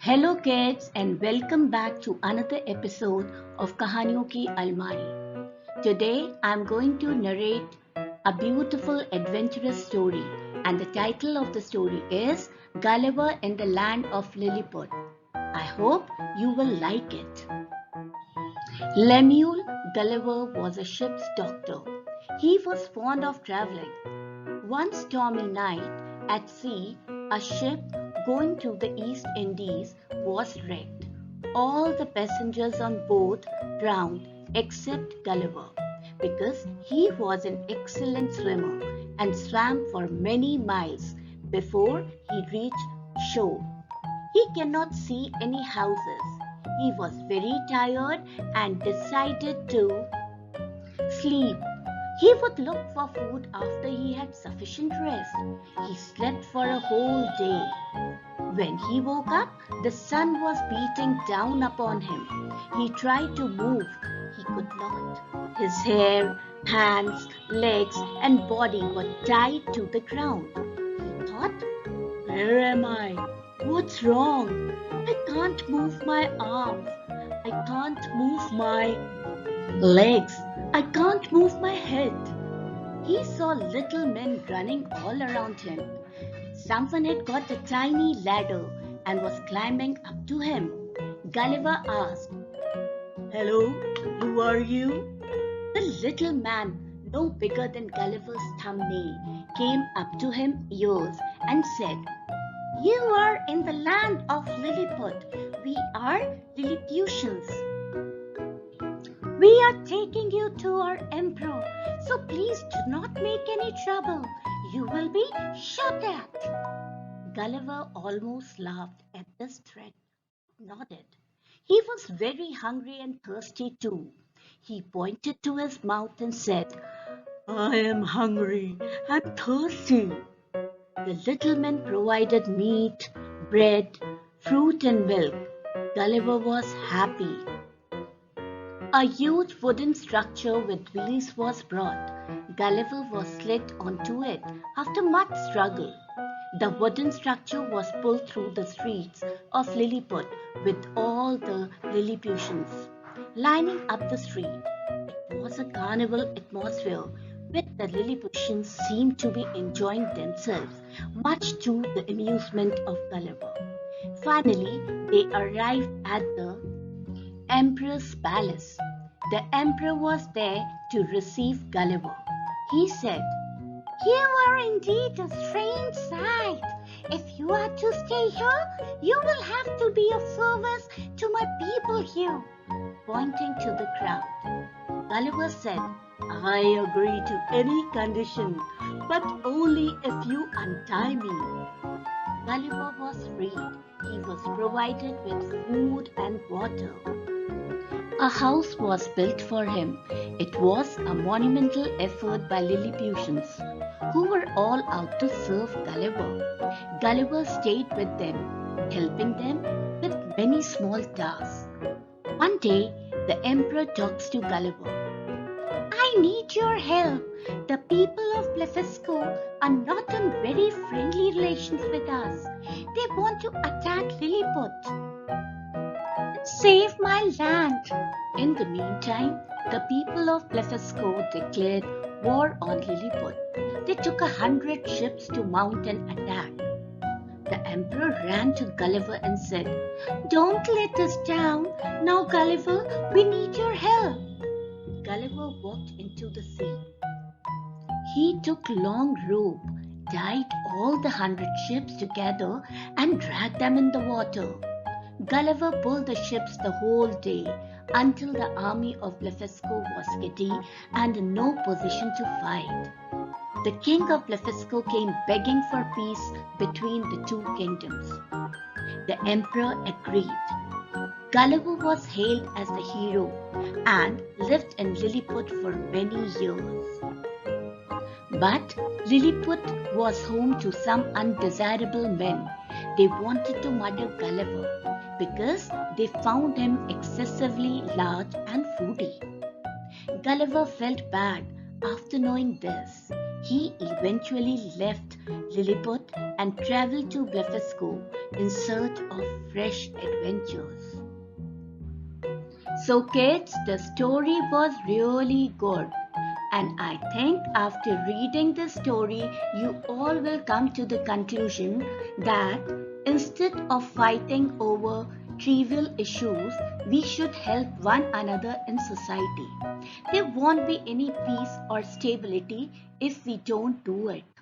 Hello kids and welcome back to another episode of Kahaniyon ki almari. Today I'm going to narrate a beautiful adventurous story and the title of the story is Gulliver in the Land of Lilliput. I hope you will like it. Lemuel Gulliver was a ship's doctor. He was fond of traveling. One stormy night at sea, a ship going to the East Indies was wrecked. All the passengers on board drowned except Gulliver because he was an excellent swimmer and swam for many miles before he reached shore. He cannot see any houses. He was very tired and decided to sleep. He would look for food after he had sufficient rest. He slept for a whole day. When he woke up, the sun was beating down upon him. He tried to move. He could not. His hair, hands, legs, and body were tied to the ground. He thought, "Where am I? What's wrong? I can't move my arms. I can't move my legs. I can't move my head." He saw little men running all around him. Someone had got a tiny ladder and was climbing up to him. Gulliver asked, "Hello, who are you?" The little man, no bigger than Gulliver's thumbnail, came up to him ears and said, "You are in the land of Lilliput. We are Lilliputians. We are taking you to our emperor, so please do not make any trouble. You will be shot at." Gulliver almost laughed at this threat, nodded. He was very hungry and thirsty too. He pointed to his mouth and said, "I am hungry and thirsty." The little man provided meat, bread, fruit and milk. Gulliver was happy. A huge wooden structure with wheels was brought. Gulliver was slid onto it after much struggle. The wooden structure was pulled through the streets of Lilliput with all the Lilliputians lining up the street. It was a carnival atmosphere where the Lilliputians seemed to be enjoying themselves, much to the amusement of Gulliver. Finally, they arrived at the Emperor's palace. The emperor was there to receive Gulliver. He said, "You are indeed a strange sight. If you are to stay here, you will have to be of service to my people here," pointing to the crowd. Gulliver said, "I agree to any condition, but only if you untie me." Gulliver was freed. He was provided with food and water. A house was built for him. It was a monumental effort by Lilliputians, who were all out to serve Gulliver. Gulliver stayed with them, helping them with many small tasks. One day, the emperor talks to Gulliver. "I need your help. The people of Blefusco are not in very friendly relations with us. They want to attack Lilliput. Save my land." In the meantime, the people of Blefusco declared war on Lilliput. They took 100 ships to mount an attack. The emperor ran to Gulliver and said, "Don't let us down. Now, Gulliver, we need your help." Gulliver walked into the sea. He took long rope, tied all the 100 ships together and dragged them in the water. Gulliver pulled the ships the whole day until the army of Blefusco was giddy and in no position to fight. The king of Blefusco came begging for peace between the two kingdoms. The emperor agreed. Gulliver was hailed as the hero and lived in Lilliput for many years. But Lilliput was home to some undesirable men. They wanted to murder Gulliver because they found him excessively large and foodie. Gulliver felt bad after knowing this. He eventually left Lilliput and traveled to Blefusco in search of fresh adventures. So kids, the story was really good. And I think after reading this story, you all will come to the conclusion that instead of fighting over trivial issues, we should help one another in society. There won't be any peace or stability if we don't do it.